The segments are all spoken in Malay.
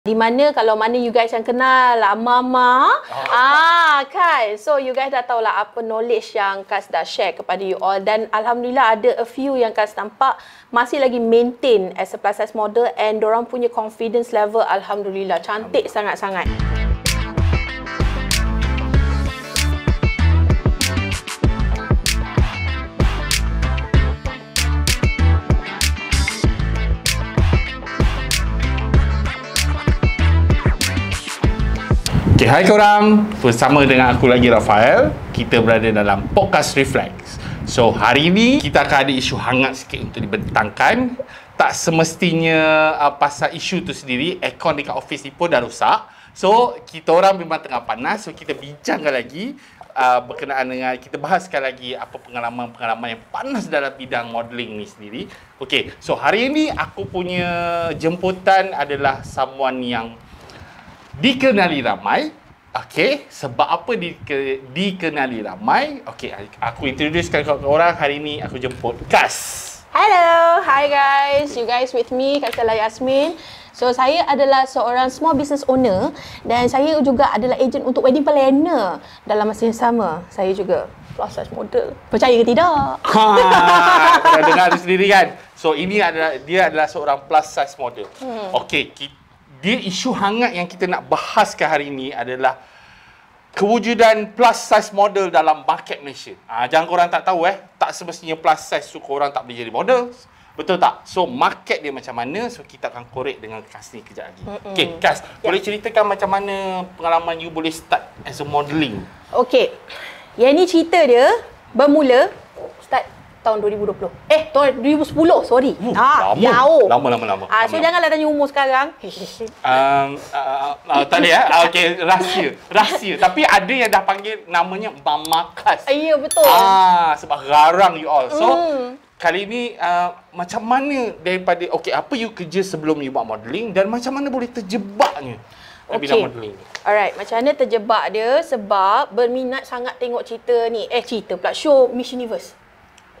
Di mana kalau mana you guys yang kenal lah Mama. Kan. So you guys dah tahu lah apa knowledge yang Kas dah share kepada you all. Dan Alhamdulillah ada a few yang Kas nampak masih lagi maintain as a plus size model. And dorang punya confidence level Alhamdulillah cantik sangat-sangat. Okay, hai korang. Bersama dengan aku lagi Rafael. Kita berada dalam Podcast Reflex. So, hari ni kita akan ada isu hangat sikit untuk dibentangkan. Tak semestinya pasal isu tu sendiri, aircon dekat office ni pun dah rosak. So, kita orang memang tengah panas. So, kita bincangkan lagi berkenaan dengan, kita bahaskan lagi apa pengalaman-pengalaman yang panas dalam bidang modeling ni sendiri. Okay, so hari ni aku punya jemputan adalah someone yang dikenali ramai. Okey, sebab apa dikenali ramai? Okey, aku introducekan kepada orang. Hari ni aku jemput Kas. Hello, hi guys. You guys with me, Kak Stella Yasmin. So, saya adalah seorang small business owner dan saya juga adalah ejen untuk wedding planner. Dalam masa yang sama, saya juga plus size model. Percaya ke tidak? Dah dengar sendiri kan? So, dia adalah seorang plus size model. Okey, dia isu hangat yang kita nak bahaskan hari ini adalah kewujudan plus size model dalam market Malaysia. Jangan korang tak tahu tak semestinya plus size tu korang tak boleh jadi model. Betul tak? So market dia macam mana? So kita akan korek dengan Kas ni kejap lagi. Okey, Kas, boleh ceritakan macam mana pengalaman you boleh start as a modeling? Okey. Yang ni cerita dia bermula start tahun 2020. Tahun 2010, sorry. Jauh. Lama. So janganlah tanya umur sekarang. Tak boleh okey, rahsia. Tapi ada yang dah panggil namanya Mama Kas. Ya, betul. Sebab garang you all. So kali ni macam mana daripada apa you kerja sebelum you buat modeling dan macam mana boleh terjebaknya dalam bidang modeling ni? Alright, macam mana terjebak dia sebab berminat sangat tengok cerita ni. Cerita pula, show Miss Universe.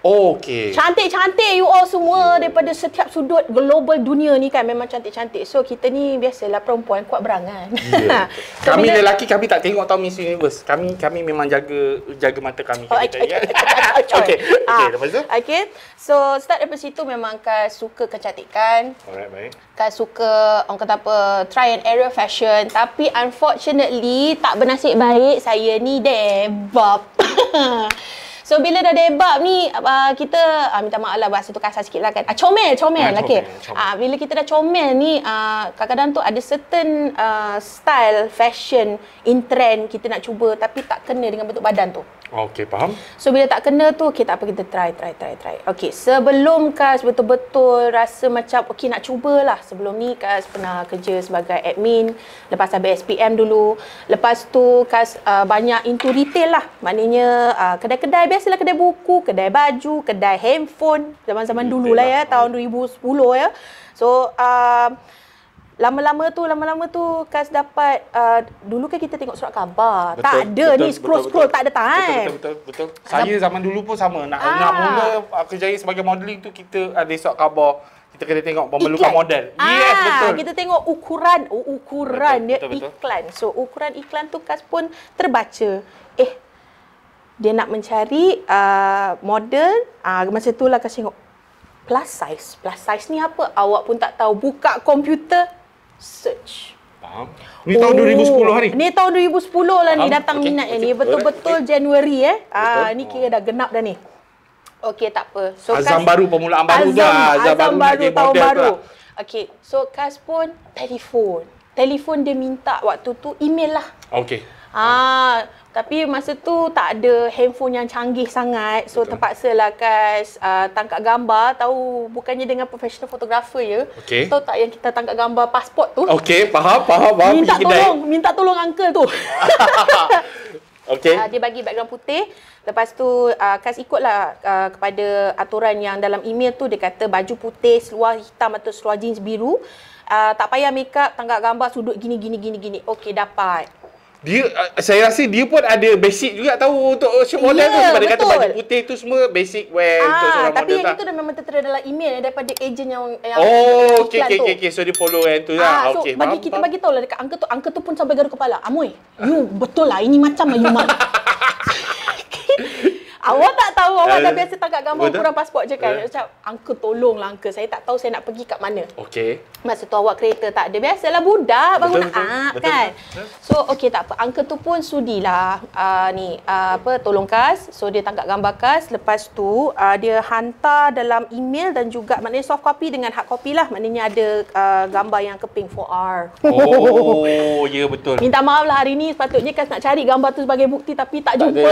Okey. Cantik-cantik you all semua daripada setiap sudut global dunia ni kan, memang cantik-cantik. So kita ni biasalah perempuan kuat berangan. Yeah. So, kami lelaki kami tak tengok tahu Miss Universe. Kami memang jaga mata kami. Okey, lepas tu? Okey. So start daripada situ memang Kas suka kecantikan. Alright, baik. Kas suka orang kata apa, try and error fashion, tapi unfortunately tak bernasib baik saya ni debab. So bila dah debab ni kita minta maaf lah bahasa tu kasar sikit lah kan. Comel. Okey. Bila kita dah comel ni kadang-kadang tu ada certain style fashion in trend kita nak cuba tapi tak kena dengan bentuk badan tu. Okey, faham. So bila tak kena tu tak apa, kita try. Okey, sebelum Kas betul-betul rasa macam okey nak cubalah. Sebelum ni Kas pernah kerja sebagai admin, lepas habis SPM dulu. Lepas tu Kas banyak into retail lah. Maknanya kedai-kedai biasalah, kedai buku, kedai baju, kedai handphone. Zaman-zaman dulu lah ya, tahun 2010 ya. So lama-lama tu Kas dapat dulu kan kita tengok surat khabar. Tak ada ni scroll tak ada time. Betul. Saya zaman dulu pun sama. Nak mula kerjaya sebagai modeling tu kita ada surat khabar. Kita kena tengok memerlukan model. Yes, betul. Kita tengok ukuran dia betul. Iklan. So ukuran iklan tu Kas pun terbaca. Dia nak mencari model. Masa tu lah Kas tengok plus size. Plus size ni apa? Awak pun tak tahu. Buka komputer, search. Faham. Ni tahun 2010 hari. Ni tahun 2010 lah ni datang minatnya ni. Betul-betul Januari Ni kira dah genap dah ni. Okey, tak apa. So azam baru, permulaan baru dah. Azam baru, tahun baru. Okey, so Kas pun telefon dia minta waktu tu email lah. Okey. Tapi masa tu tak ada handphone yang canggih sangat. So terpaksalah Kas tangkap gambar. Tahu bukannya dengan professional photographer je. Tahu tak yang kita tangkap gambar pasport tu? Okey, faham. Minta tolong uncle tu. Okey. Dia bagi background putih. Lepas tu Kas ikutlah kepada aturan yang dalam email tu. Dia kata baju putih, seluar hitam atau seluar jeans biru. Tak payah make up, tangkap gambar sudut gini. Okey, dapat. Dia saya rasa dia pun ada basic juga tahu untuk shoot model tu sebab dia kata baju putih tu semua basic wear untuk seorang tapi model yang itu dah memang tertera dalam email daripada ejen yang okey. So dia follow yang tu lah. So kita bagi tahu lah dekat angka tu pun sampai garu kepala. Amoy, you betul lah ini macam lah you mat. Awak tak tahu, awak dah biasa tangkap gambar ukuran pasport je kan. Macam, angka tolonglah angka. Saya tak tahu saya nak pergi kat mana. Okey. Masa tu awak kereta tak ada. Biasalah budak baru nak kan. So okey tak apa. Angka tu pun sudilah tolong kas. So dia tangkap gambar kas. Lepas tu dia hantar dalam email dan juga maknanya soft copy dengan hard copy lah. Maknanya ada gambar yang keping 4R. Oh, ya betul. Minta maaf lah hari ni sepatutnya kas nak cari gambar tu sebagai bukti tapi tak jumpa.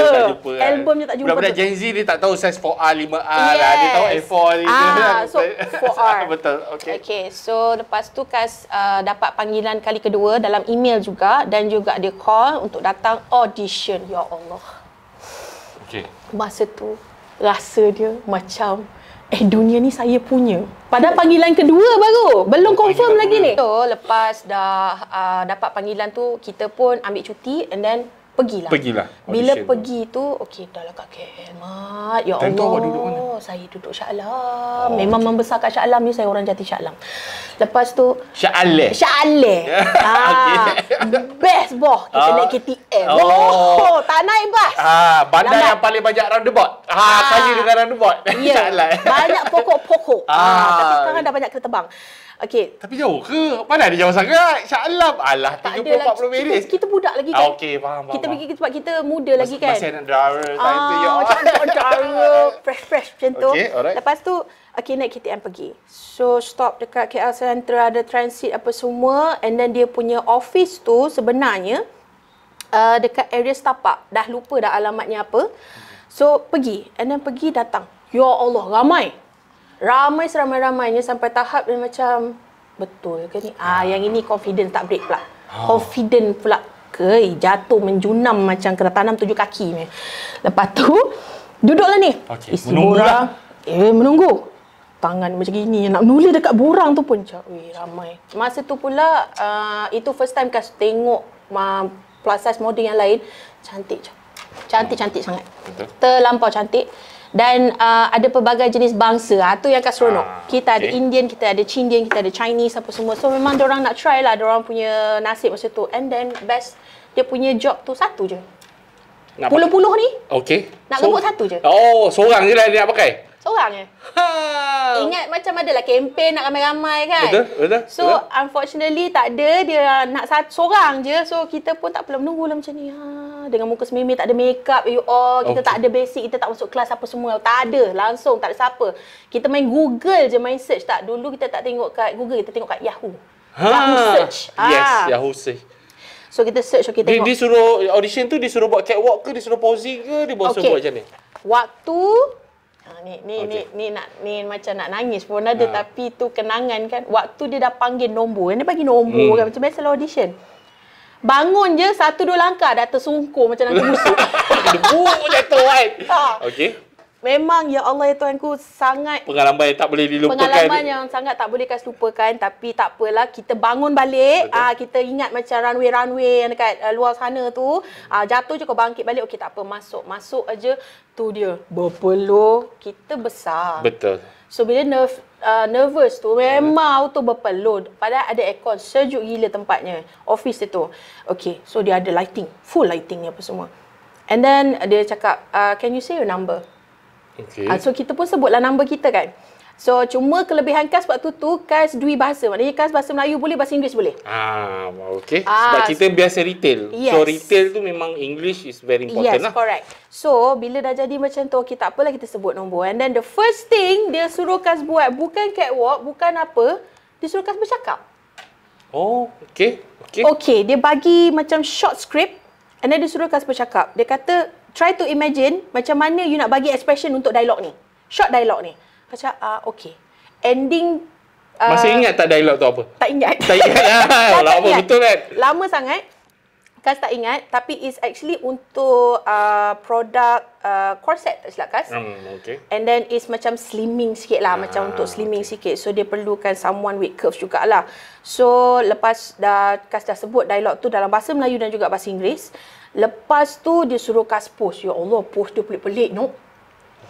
Albumnya tak jumpa. Budak-budak Gen Z dia tak tahu saiz 4R, 5R lah. Dia tahu A4 ni. So 4R. Betul. Okay, so lepas tu kas dapat panggilan kali kedua dalam email juga dan juga dia call untuk datang audition. Ya Allah. Okay. Masa tu rasa dia macam dunia ni saya punya. Padahal panggilan kedua baru. Belum confirm lagi ni. So lepas dah dapat panggilan tu kita pun ambil cuti and then Pergilah. Bila pergi tu, okey, dah lah kat KL, Mat. Ya Allah. Awak duduk mana? Saya duduk Shah Alam. Memang membesar kat Shah Alam ni, saya orang Jati Shah Alam. Lepas tu... Shah Alam? Shah Alam. Best boh. Kita naik KTM. Tak naik bas. Bandar yang paling banyak roundabout. Kaya dengan roundabout. Ya, banyak pokok-pokok. Tapi sekarang dah banyak kereta terbang. Okey. Tapi jauh ke? Mana ada jauh sangat? Shah Alam. Alah, 30-40 minit. Kita budak lagi kan? Okey, faham. Kita pergi sebab kita muda lagi kan? Masih ada driver. Macam driver. Fresh macam tu. Okay, alright. Lepas tu, naik KTM pergi. So, stop dekat KL Central, ada transit apa semua. And then dia punya office tu sebenarnya dekat area Setapak. Dah lupa dah alamatnya apa. So, pergi. And then pergi datang. Ya Allah, ramai seramai-ramainya sampai tahap dia macam betul ke ni? Yang ini confident tak break pula. Confident pula jatuh menjunam macam kena tanam 7 kaki ni. Lepas tu duduklah ni. Isi borang. Menunggu. Tangan macam gini nak menulis dekat borang tu pun ramai. Masa tu pula itu first time kas tengok plus size model yang lain cantik sangat. Betul. Terlampau cantik. Dan ada pelbagai jenis bangsa. Tu yang kas seronok. Kita ada Indian, kita ada Chindian, kita ada Chinese apa semua. So memang diorang nak try lah. Diorang punya nasib masa tu. And then best, dia punya job tu satu je. Puluh-puluh ni. Okay. Nak rebut satu je. Seorang je lah dia nak pakai. Seorang je. Ingat macam adalah kempen nak ramai-ramai kan. Betul. So unfortunately tak ada. Dia nak seorang je. So kita pun tak perlu menunggu lah macam ni. Dengan muka semimir, tak ada makeup, kita tak ada basic, kita tak masuk kelas apa semua. Tak ada, langsung, tak ada siapa. Kita main Google je, main search tak. Dulu kita tak tengok kat Google, kita tengok kat Yahoo. Yahoo search. Yes, Yahoo search. So kita search, kita tengok. Dia suruh audition tu, dia suruh buat catwalk ke, dia suruh posing ke, dia buat macam ni? Waktu ni macam nak nangis pun ada, tapi tu kenangan kan. Waktu dia dah panggil nombor, dia bagi nombor kan, macam biasalah audition. Bangun je 1-2 langkah dah tersungkur macam nak terbusuk. Debu jatuh kan. Okey. Memang ya Allah ya Tuhanku sangat pengalaman yang tak boleh dilupakan. Pengalaman yang sangat tak boleh kas lupakan, tapi tak apalah, kita bangun balik. Kita ingat macam runway yang dekat luar sana tu. Jatuh je kau bangkit balik. Okey tak apa, masuk aja. Tu dia berpeluh, kita besar. Betul. So bila nervous tu memang auto berpeluh. Padahal ada aircon, sejuk gila tempatnya. Office dia tu. Okay, so dia ada lighting, full lighting apa semua. And then dia cakap, can you say your number? Okay. So kita pun sebutlah number kita kan. So cuma kelebihan kas waktu tu, kas dui bahasa. Maknanya kas bahasa Melayu boleh, bahasa Inggeris boleh. Okay. Sebab kita biasa retail. Yes. So retail tu memang English is very important lah. Yes, correct. So bila dah jadi macam tu, okay tak apalah kita sebut nombor. And then the first thing dia suruh kas buat, bukan catwalk, bukan apa, dia suruh kas bercakap. Okay. Okay, dia bagi macam short script. And then dia suruh kas bercakap. Dia kata, try to imagine macam mana you nak bagi expression untuk dialog ni. Short dialog ni. Macam, okay. Ending... masih ingat tak dialog tu apa? Tak ingat. Tak ingat lah. Lama betul kan? Lama sangat. Kas tak ingat, tapi is actually untuk produk corset tak silap Kas. Okay. And then is macam slimming sikit lah, macam untuk slimming sikit. So dia perlukan someone with curves jugalah. So lepas Kas dah sebut dialog tu dalam bahasa Melayu dan juga bahasa Inggeris. Lepas tu dia suruh Kas post. Ya Allah, post dia pelik-pelik no.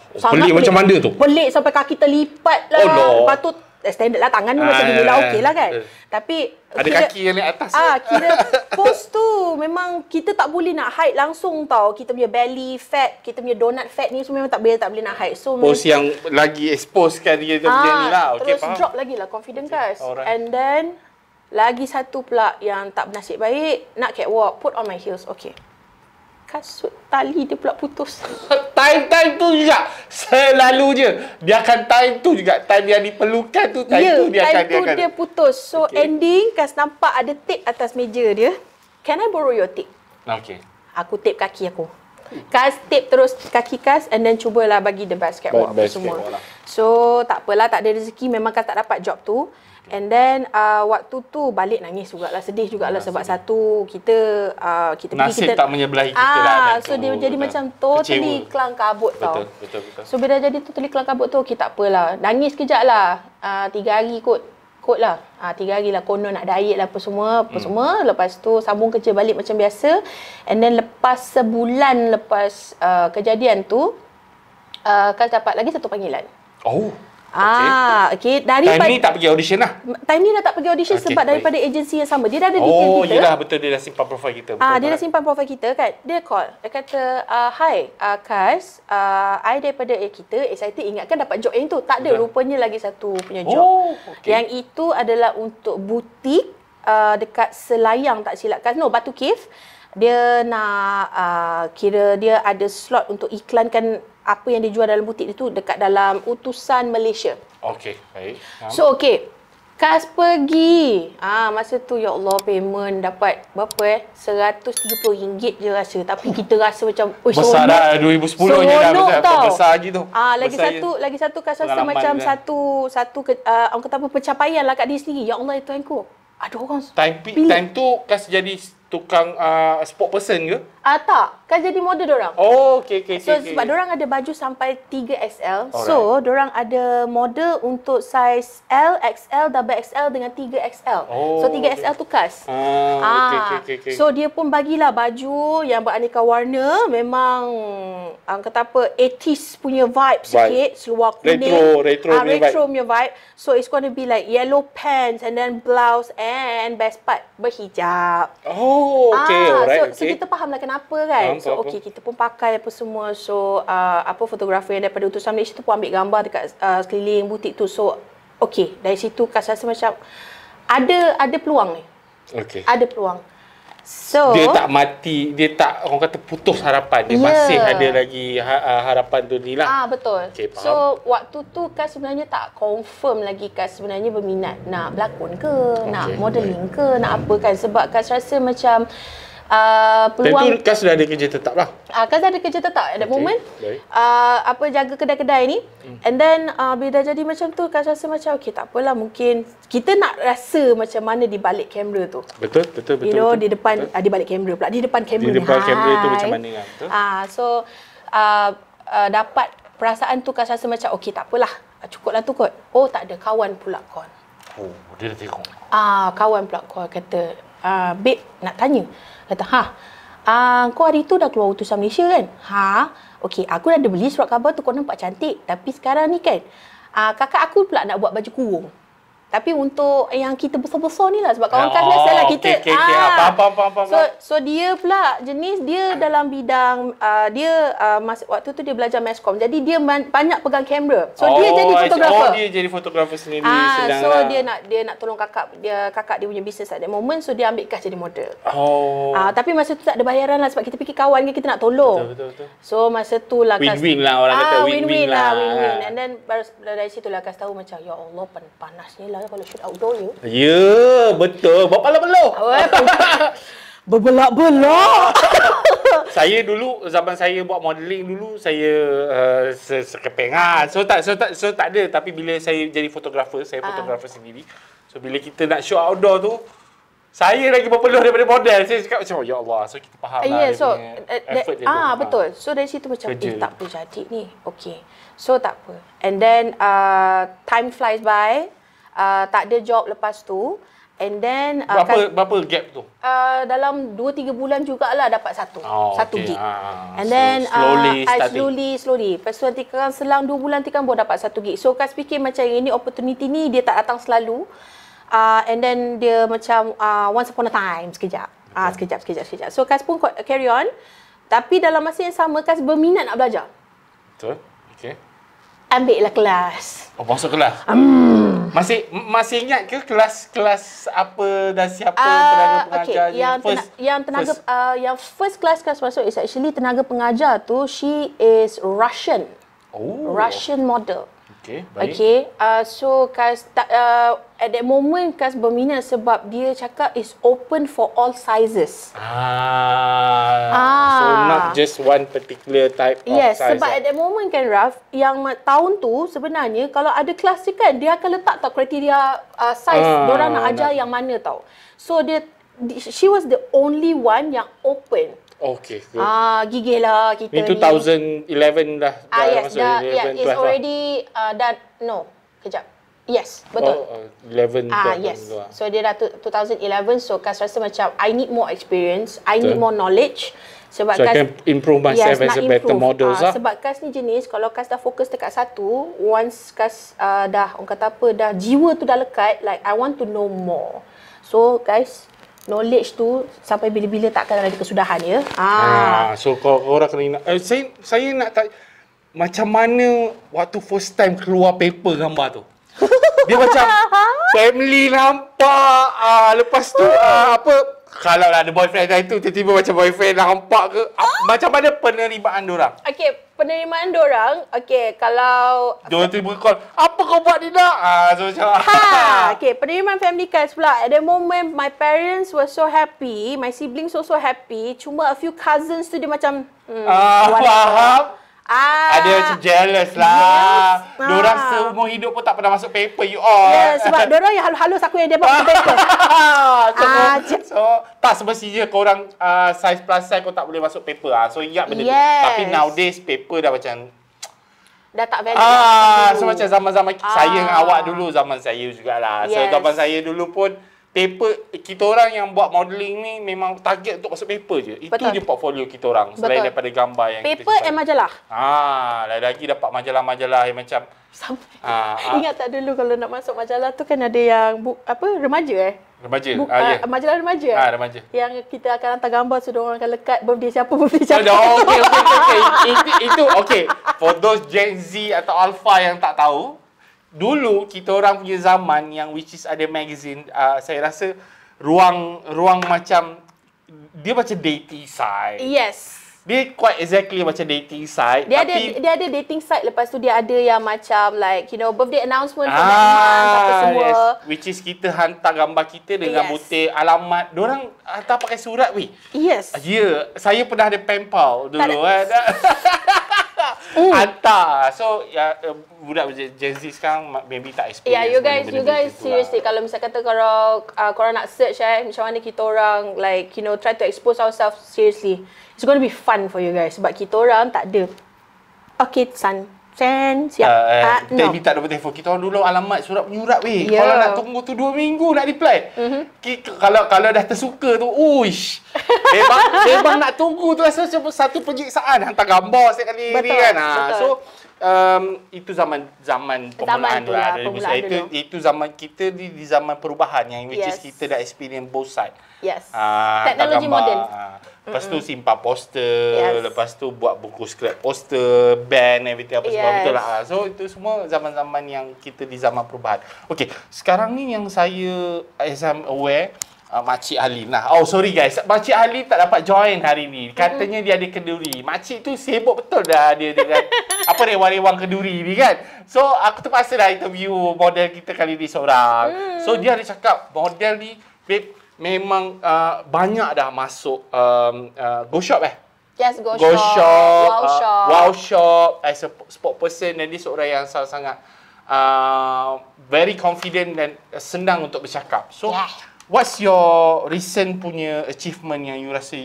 Pelik macam mana tu? Pelik sampai kaki terlipat lah. Oh no. Lepas tu standard lah, tangan tu macam gini lah, okey lah kan. Tapi ada kaki yang naik atas. Kira pose tu memang kita tak boleh nak hide langsung tau. Kita punya belly fat, kita punya donut fat ni semua memang tak boleh nak hide. So pose yang lagi exposekan dia punya ni lah. Okay, terus faham. drop lagi lah confident Kas. Alright. And then lagi satu pula yang tak bernasib baik, nak catwalk, put on my heels. Okay. Kasut tali dia pula putus. Time tu juga. Selalu je. Dia akan time tu juga. Time yang diperlukan tu. Time tu dia akan. Dia putus. So ending, Kas nampak ada tape atas meja dia. Can I borrow your tape? Okay. Aku tape kaki aku. Kas tape terus kaki Kas and then cubalah bagi the best catwalk semua. Lah. So tak apalah, tak ada rezeki. Memang Kas tak dapat job tu. And then waktu tu balik nangis jugalah, sedih jugalah sebab satu kita nasib tak menyebelahi kita lah. So dia jadi macam totally kelang kabut tau. Betul. So bila jadi totally kelang kabut tu, kita tak apalah. Nangis kejap lah. 3 hari kot lah. 3 hari lah, konon nak diet lah apa semua. Lepas tu sambung kerja balik macam biasa. And then lepas sebulan lepas kejadian tu, Kas dapat lagi satu panggilan. Oh. Okay. Daripada time ni tak pergi audition lah. Time ni dah tak pergi audition sebab daripada agensi yang sama. Dia dah ada detail kita. Oh, yelah betul, dia dah simpan profil kita. Dia dah simpan profil kita kan. Dia call. Dia kata, "Hi, Kas, I daripada kita excited ingatkan dapat job yang tu. Tak ada, rupanya lagi satu punya job. Yang itu adalah untuk butik dekat Selayang tak silap Kas. No, Batu Cave. Dia nak kira dia ada slot untuk iklankan apa yang dijual dalam butik itu dekat dalam utusan Malaysia. Okey, baik. So Kas pergi. Masa tu ya Allah, payment dapat berapa RM130 je rasa. Tapi kita rasa macam besar dah, 2010 je dah besar lagi tu. Lagi satu Kas rasa macam satu orang kata apa, pencapaian lah kat diri sendiri. Ya Allah, Tuhanku. Ada orang time tu Kas jadi tukang spokesperson ke? Tak. Kas jadi model dorang. Oh, okey. Sebab dorang ada baju sampai 3XL. Alright. So, dorang ada model untuk size L, XL, double XL dengan 3XL. So, 3XL tu Kas. Okay. So, dia pun bagilah baju yang beraneka warna. Memang, kata apa, 80s punya vibe sikit. Seluar kuning. Retro punya vibe. So, it's going to be like yellow pants and then blouse and best part, berhijab. Oh, okay. So kita faham lah kenapa kan. So okey, kita pun pakai apa semua. So fotografer yang daripada utusan Malaysia tu pun ambil gambar dekat sekeliling butik tu. So okey, dari situ Kas rasa macam ada peluang ni. Okey. Ada peluang. So dia tak mati, dia tak orang kata putus harapan. Dia masih ada lagi harapan tu ni lah. Betul. Okay, faham. So waktu tu Kas sebenarnya tak confirm lagi Kas sebenarnya berminat nak berlakon ke, nak modeling ke, nak apa kan. Sebab Kas rasa macam peluang. Tentu Kas sudah ada kerja tetap lah. Kas ada kerja tetap at that moment. Jaga kedai-kedai ni. And then bila dah jadi macam tu, Kas rasa macam okey, tak apalah, mungkin kita nak rasa macam mana di balik kamera tu. Betul. You know, di depan di balik kamera pula. Di depan kamera ni. Di depan kamera tu macam mana kan? Betul. Dapat perasaan tu Kas rasa macam okey, tak apalah. Cukuplah tu kot. Oh, tak ada, kawan pula call. Oh, dia dah tengok. Kawan pula call kata, "Babe, nak tanya." Kata, kau hari tu dah keluar utusan Malaysia kan? Okey, aku dah ada beli surat khabar tu, kau nampak cantik. Tapi sekarang ni kan, kakak aku pula nak buat baju kurung. Tapi untuk yang kita besar-besar ni lah. Sebab kawan Kas biasalah kita. Faham. So dia pula jenis dia dalam bidang waktu tu dia belajar mascom. Jadi dia banyak pegang kamera. So dia jadi fotografer. Dia jadi fotografer sendiri. So dia nak tolong kakak dia punya bisnes at that moment. So dia ambil Kas jadi model. Tapi masa tu tak ada bayaran lah sebab kita fikir kawan kan, kita nak tolong. Betul. So masa tu lah Kas win-win lah orang kata, win-win lah. And then baru dari situ lah Kas tahu macam ya Allah, panasnya lah kalau shoot outdoor ya. Ya, betul. Berbelah-belah. Berbelah-belah. Saya dulu, zaman saya buat modeling dulu, saya sekepengan. So tak ada. Tapi bila saya jadi fotografer, saya fotografer sendiri. So bila kita nak shoot outdoor tu, Saya lagi berpeluh daripada model. Saya cakap macam, ya Allah. So kita faham lah Yeah, dia so punya effort dia tu. betul. So dari situ macam Kerja. tak apa jadi ni. Okay. So tak apa. And then time flies by. Tak ada job lepas tu. And then Berapa gap tu? dalam 2-3 bulan jugalah dapat satu Okay. gig. And So, then slowly. Lepas tu nanti kan selang 2 bulan nanti kan baru dapat satu gig. So Kas fikir macam ini opportunity ni dia tak datang selalu. And then dia macam once upon a time sekejap. Sekejap. So Kas pun carry on. Tapi dalam masa yang sama Kas berminat nak belajar. Betul. Okay. Ambil lah kelas. Oh, masuk kelas? Masih ingat ke kelas apa dan siapa tenaga pengajar okay. Yang first class Kas masuk is actually tenaga pengajar tu, she is Russian. Russian model. Okay, baik. Okay, so Kas at that moment Kas berminat sebab dia cakap is open for all sizes. So not just one particular type of yes, size. sebab at that moment kan Raf, yang tahun tu sebenarnya kalau ada kelas dia kan, dia akan letak tau kriteria size diorang nak ajar yang mana tau. So she was the only one yang open. Okay, good. Gigih lah kita ni. 2011 dah yes, masuk 11 it's 12 already kejap. Yes, betul. 11 yes. So dia dah 2011, so Kas rasa macam I need more experience, I need more knowledge. Sebab so I can improve myself as a better model lah. Sebab Kas ni jenis, kalau Kas dah fokus dekat satu, once Kas dah, orang kata apa, dah jiwa tu dah lekat, like I want to know more. So guys, knowledge tu sampai bila-bila takkan ada kesudahan ya. So korang kena ingat. Saya nak tanya, macam mana waktu first time keluar paper gambar tu? Dia macam family nampak, lepas tu kalau ada boyfriend time tu tiba-tiba macam boyfriend nampak ke, macam mana penerimaan diorang? Okay, penerimaan diorang, okay, kalau diorang tiba call, apa kau buat ni nak? So macam okay, penerimaan family Kas pula. At the moment my parents were so happy, my siblings also happy, cuma a few cousins tu dia macam faham? Ada macam jealous lah. Yes. Diorang seumur hidup pun tak pernah masuk paper, you all. Yeah, sebab diorang yang halus aku yang dia buat paper. So tak semestinya korang size plus size kau tak boleh masuk paper. So ingat benda tu. Tapi nowadays paper dah macam dah tak valid. So macam zaman-zaman saya dengan awak dulu, zaman saya jugalah. So zaman saya dulu pun paper, kita orang yang buat modelling ni memang target untuk masuk paper je. Itu je portfolio kita orang. Selain daripada gambar yang paper and majalah. Lagi dapat majalah-majalah yang macam ingat tak dulu kalau nak masuk majalah tu kan ada yang remaja Remaja. Majalah remaja. Remaja. Yang kita akan hantar gambar so diorang akan lekat birthday siapa. Itu okay. For those Gen Z atau Alpha yang tak tahu, dulu kita orang punya zaman yang which is ada magazine, saya rasa ruang macam dia macam dating site. Yes. Dia quite exactly macam dating site. Dia ada dating site, lepas tu dia ada yang macam like birthday announcement for that month apa semua. Yes. Which is kita hantar gambar kita dengan butir alamat. Diorang hantar pakai surat weh. Yes. Saya pernah ada pen pal dulu kan. Hantar. So budak Gen Z sekarang maybe tak experience. You guys seriously kalau misal kata kalau korang nak search macam mana kita orang like try to expose ourselves, seriously it's going to be fun for you guys sebab kita orang tak ada siap. Tapi tak ada telefon. Kita orang dulu alamat surat menyurat weh. Kalau nak tunggu tu 2 minggu nak reply. Kalau dah tersuka tu, uish. Memang nak tunggu tu rasa macam satu penyiksaan. Hantar gambar setiap kali ni kan. So itu zaman permulaan tu lah. Itu zaman kita di zaman perubahan yang which is kita dah experience both side. Yes. Teknologi moden. Lepas tu simpan poster, lepas tu buat buku scrap poster, band, everything apa semua, betul lah. So itu semua zaman-zaman yang kita di zaman perubahan. Okay, sekarang ni yang saya as I'm aware, Makcik Halim lah. Oh sorry guys, Makcik Halim tak dapat join hari ni. Katanya dia ada kenduri. Makcik tu sibuk betul dah dia dengan rewang-rewang kenduri ni kan. So aku terpaksa dah interview model kita kali ni seorang. So dia ada cakap model ni babe, memang banyak dah masuk Go Shop Yes, Go Shop, Shop. Wow Shop as a spokesperson, dan dia seorang yang sangat very confident dan senang untuk bercakap. So what's your recent punya achievement yang you rasa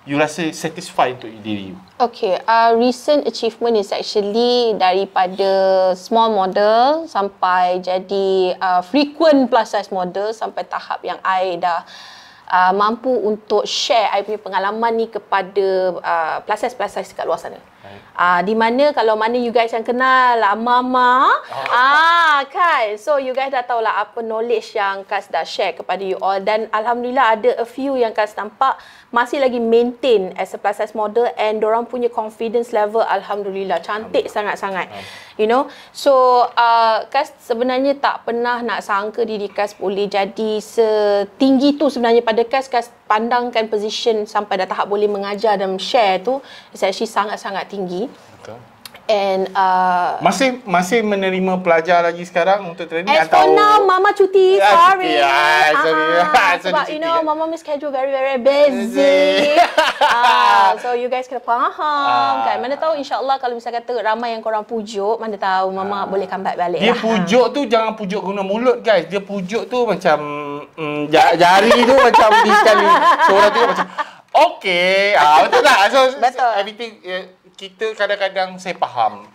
you rasa satisfied untuk diri you? Okay, recent achievement is actually daripada small model sampai jadi frequent plus size model sampai tahap yang I dah mampu untuk share I punya pengalaman ni kepada plus size kat luar sana. Di mana kalau mana you guys yang kenal Mama, kan, so you guys dah tahu lah apa knowledge yang Kas dah share kepada you all, dan Alhamdulillah ada a few yang Kas nampak masih lagi maintain as a plus size model and dorang punya confidence level Alhamdulillah cantik sangat-sangat, you know. So Kas sebenarnya tak pernah nak sangka diri Kas boleh jadi setinggi tu sebenarnya. Pada Kas pandangkan position sampai dah tahap boleh mengajar dan share tu is actually sangat-sangat tinggi. Betul. And masih menerima pelajar lagi sekarang untuk training as atau for now Mama cuti, sorry. Sorry. Sebab you know Mama punya schedule very busy. So you guys kena faham kan. Mana tahu insya-Allah kalau misalnya kata ramai yang korang pujuk, mana tahu Mama boleh comeback balik. Dia pujuk tu jangan pujuk guna mulut guys. Dia pujuk tu macam jari tu macam di sekali. Suara tu macam okey. Betul tak? So betul. Everything kita kadang-kadang saya faham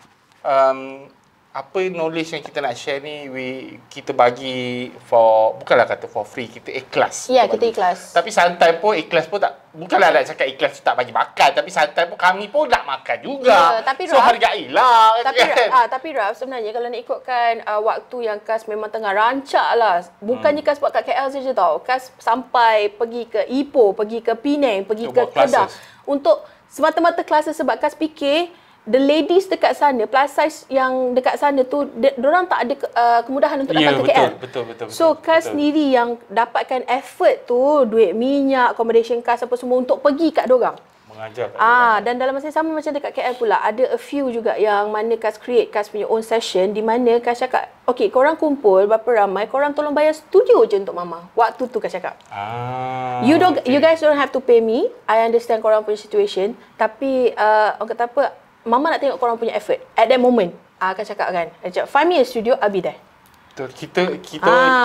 apa knowledge yang kita nak share ni kita bagi bukanlah kata for free, kita ikhlas. Ya, kita ikhlas. Tapi sometimes pun ikhlas pun tak, bukanlah nak cakap ikhlas tu tak bagi makan, tapi sometimes pun kami pun nak makan juga. Tapi so hargailah. Tapi Raf, sebenarnya kalau nak ikutkan waktu yang Kas memang tengah rancak lah. Bukannya Kas buat kat KL saja tau. Kas sampai pergi ke Ipoh, pergi ke Penang, pergi ke Kedah untuk semata-mata kelas, sebab Kas fikir the ladies dekat sana, plus size yang dekat sana tu, diorang tak ada kemudahan untuk datang ke KL. Betul. So Kas sendiri yang dapatkan effort tu, duit minyak, accommodation Kas apa semua untuk pergi kat diorang. Mengajar kat diorang. Dan dalam masa yang sama macam dekat KL pula, ada a few juga yang mana Kas create Kas punya own session, di mana Kas cakap, okay, korang kumpul berapa ramai, korang tolong bayar studio je untuk Mama. Waktu tu Kas cakap. You guys don't have to pay me. I understand korang punya situation. Tapi orang kata apa, Mama nak tengok korang punya effort at that moment. Kas cakap kan, find me a studio, I'll be there. Betul.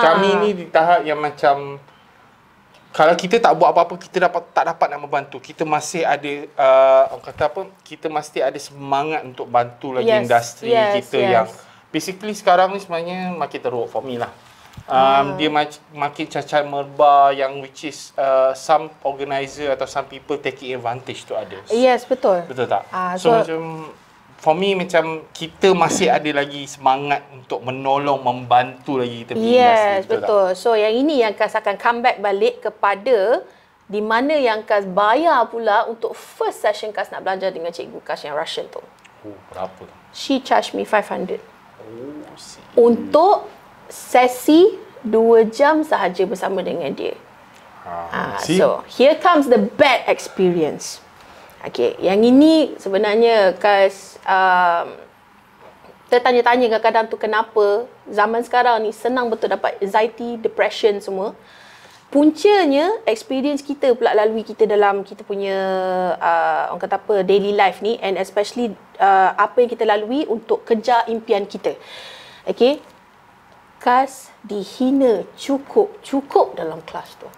Kami ni di tahap yang macam kalau kita tak buat apa-apa, kita tak dapat nak membantu. Kita masih ada orang kata apa, kita mesti ada semangat untuk bantu lagi industri kita yang basically sekarang ni sebenarnya makin teruk for me lah. Dia makin cacat merba yang which is some organizer atau some people taking advantage to others. Yes, betul. Betul tak? So macam for me macam kita masih ada lagi semangat untuk menolong, membantu lagi kita punya industri. Yes, betul. So yang ini yang Kas akan comeback balik kepada di mana yang Kas bayar pula untuk first session Kas nak belajar dengan cikgu Kas yang Russian tu. Berapa? She charged me 500. Untuk sesi 2 jam sahaja bersama dengan dia. So, here comes the bad experience. Okay, yang ini sebenarnya Kas tertanya-tanya kadang-kadang tu kenapa zaman sekarang ni senang betul dapat anxiety, depression semua. Puncanya experience kita pula lalui kita dalam kita punya orang kata apa, daily life ni, and especially apa yang kita lalui untuk kejar impian kita. Okay, Kas dihina cukup dalam kelas tu.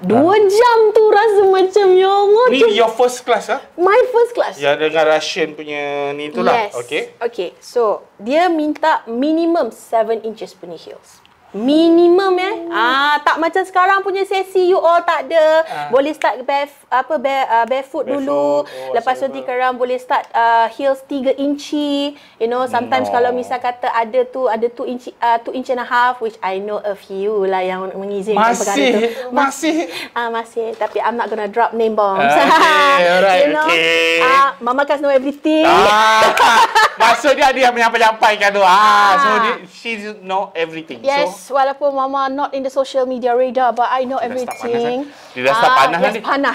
2 jam tu rasa macam ya Allah. Ni your first class ah? My first class. Ya, dengan Russian punya ni tu lah. Yes. Okay. So dia minta minimum 7 inches punya heels. Minimum tak macam sekarang punya sesi you all tak ada. Boleh start barefoot dulu. Lepas tu korang boleh start heels 3 inci. You know, sometimes kalau misal kata ada 2 inch and a half, which I know a few lah yang mengizinkan perkara tu. Masih. Tapi I'm not gonna drop name bombs. Alright, you know, okay. Mama Kas know everything. Maksudnya dia menyampaikan tu. So she know everything. Yes. Walaupun Mama not in the social media radar, but I know everything. Dia dah start panas ni. Panas.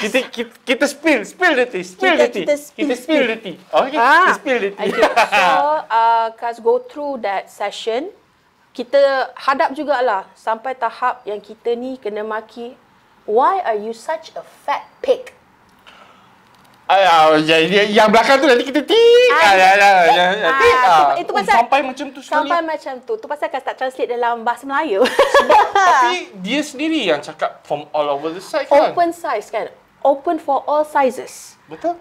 Kita spill the tea. Kita spill the tea. Okay, kita spill the tea. So, Kas go through that session. Kita hadap jugalah sampai tahap yang kita ni kena maki, why are you such a fat pig? Yang belakang tu nanti kita tik. Itu pasal sampai macam tu sekali. Sampai macam tu. Tu pasal Kas tak translate dalam bahasa Melayu. Tapi dia sendiri yang cakap from all over the side kan? Open size kan? Open for all sizes. Betul.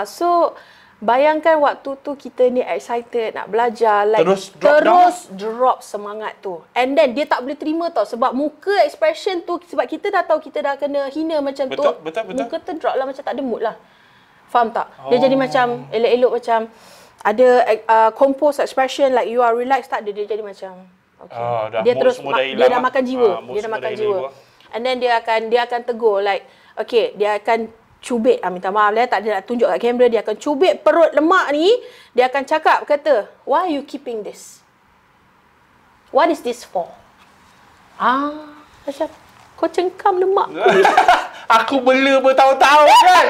So bayangkan waktu tu kita ni excited nak belajar, like terus drop semangat tu. And then dia tak boleh terima tau sebab muka expression tu, sebab kita dah tahu kita dah kena hina macam tu. Betul. Muka tu drop lah, macam tak ada mood lah. Faham tak? Dia jadi macam elok-elok, macam ada compose expression like you are relaxed, tak ada. Dia jadi macam dia terus dia dah makan jiwa. Dia dah makan jiwa. And then dia akan tegur like, okay, dia akan cubit, minta maaf lah, tak ada nak tunjuk kat kamera, dia akan cubit perut lemak ni, dia akan cakap, kata, why are you keeping this? What is this for? Macam, kau cengkam lemak. Aku bela bertahun-tahun kan?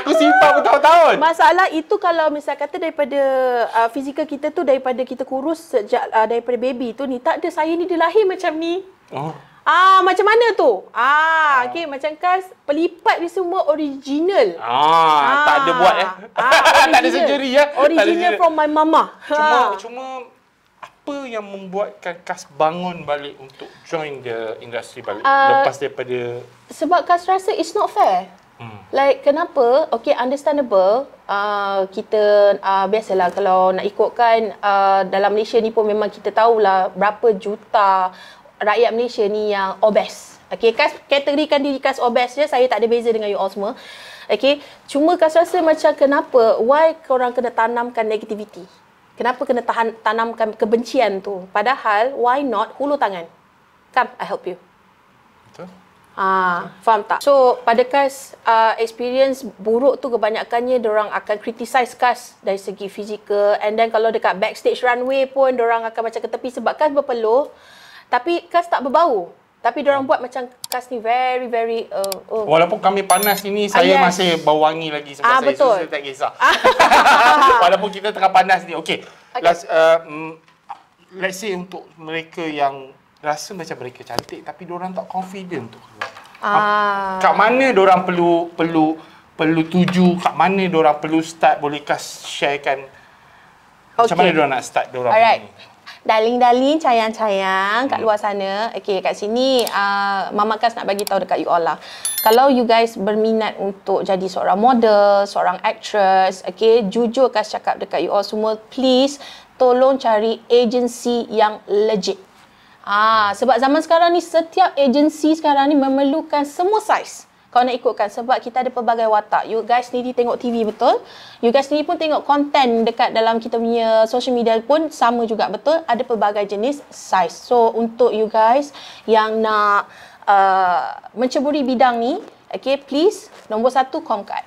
Aku simpan bertahun-tahun. Masalah itu kalau misal kata daripada fizikal kita tu, daripada kita kurus sejak daripada baby tu ni, tak ada, saya ni dia lahir macam ni. Macam mana tu? Okay, macam Kas pelipat ni semua original. Tak ada buat tak ada surgery ya. Original from my mama. Cuma apa yang membuatkan Kas bangun balik untuk join the industry balik lepas daripada? Sebab Kas rasa it's not fair. Like kenapa? Okay, understandable. Kita biasalah kalau nak ikutkan dalam Malaysia ni pun memang kita tahulah berapa juta rakyat Malaysia ni yang obes. Okay, Kas kategorikan diri Kas obes je. Saya tak ada beza dengan you all semua. Okay, cuma Kas rasa macam kenapa? Why korang kena tanamkan negativity? Kenapa kena tanamkan kebencian tu? Padahal, why not hulur tangan? Come, I help you. Betul. Faham tak? So, pada Kas, experience buruk tu kebanyakannya diorang akan criticize Kas dari segi fizikal. And then kalau dekat backstage runway pun, diorang akan macam ke tepi sebab Kas berpeluh. Tapi Kas tak berbau. Tapi diorang buat macam Kas ni very, very... Walaupun kami panas ini, saya masih bau wangi lagi sebab betul. saya tak kisah. Walaupun kita tengah panas ni. Okay. Let's say untuk mereka yang rasa macam mereka cantik tapi diorang tak confident tu. Kat mana diorang perlu tuju? Kat mana diorang perlu start? Boleh Kas sharekan macam mana diorang nak start diorang ni? Darling-darling, sayang-sayang kat luar sana. Okay, kat sini Mama Kas nak bagi tahu dekat you all lah. Kalau you guys berminat untuk jadi seorang model, seorang actress, okay, jujur Kas cakap dekat you all semua, please tolong cari agensi yang legit. Sebab zaman sekarang ni, setiap agensi sekarang ni memerlukan semua size. Kau nak ikutkan sebab kita ada pelbagai watak. You guys sendiri tengok TV, betul? You guys sendiri pun tengok konten dekat dalam kita punya social media pun sama juga, betul? Ada pelbagai jenis size. So, untuk you guys yang nak menceburi bidang ni, okay, please, nombor 1, Comcard.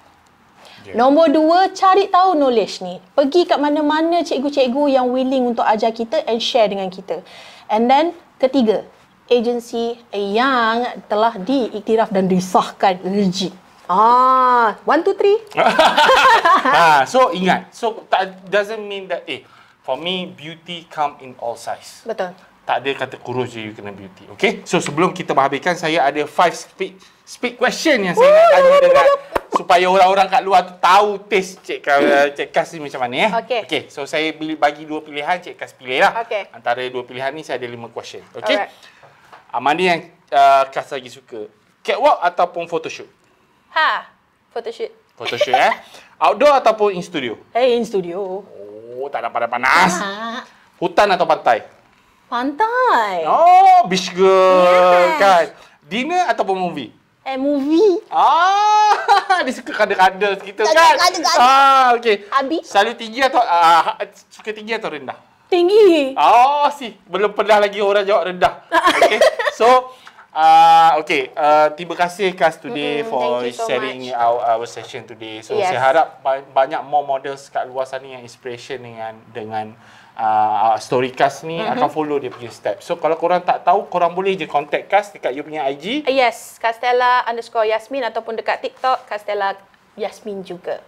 Nombor 2, cari tahu knowledge ni. Pergi kat mana-mana cikgu-cikgu yang willing untuk ajar kita and share dengan kita. And then, ketiga, agensi yang telah diiktiraf dan disahkan legit. 1, 2, 3. So ingat. So doesn't mean that for me beauty come in all size. Betul. Tak ada kata kurus je you kena beauty. Okay? So sebelum kita menghabiskan, saya ada 5 speed question yang saya nak tanya dengan supaya orang-orang kat luar tu tahu taste Cik Kas ni macam mana Okay. So saya bagi 2 pilihan, Cik Kas pilih lah. Antara 2 pilihan ni saya ada 5 question. Okay? Mana yang Kas lagi suka? Catwalk ataupun photoshoot? Photoshoot. Photoshoot Outdoor ataupun in studio? In studio. Tak nak panas. Hutan atau pantai? Pantai. Beach girl kan. Dinner ataupun movie? Movie. Dia suka kadal-kadal kita kan? Okay. Habis? Selalu tinggi atau suka tinggi atau rendah? Tinggi. Belum pernah lagi orang jawab rendah. Okay. So, terima kasih Kas today for sharing our session today. So, saya harap banyak more models kat luar sana yang inspiration dengan story Kas ni akan follow dia punya step. So, kalau korang tak tahu, korang boleh je contact Kas dekat you punya IG. Yes, Castella_Yasmin ataupun dekat TikTok, Castella Yasmin juga.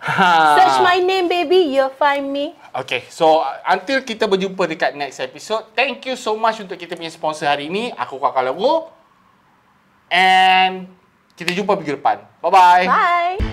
Search my name, baby. You'll find me. Okay, so until kita berjumpa dekat next episode, thank you so much untuk kita punya sponsor hari ini. Aku Kakak Lewo. And kita jumpa minggu depan. Bye-bye. Bye.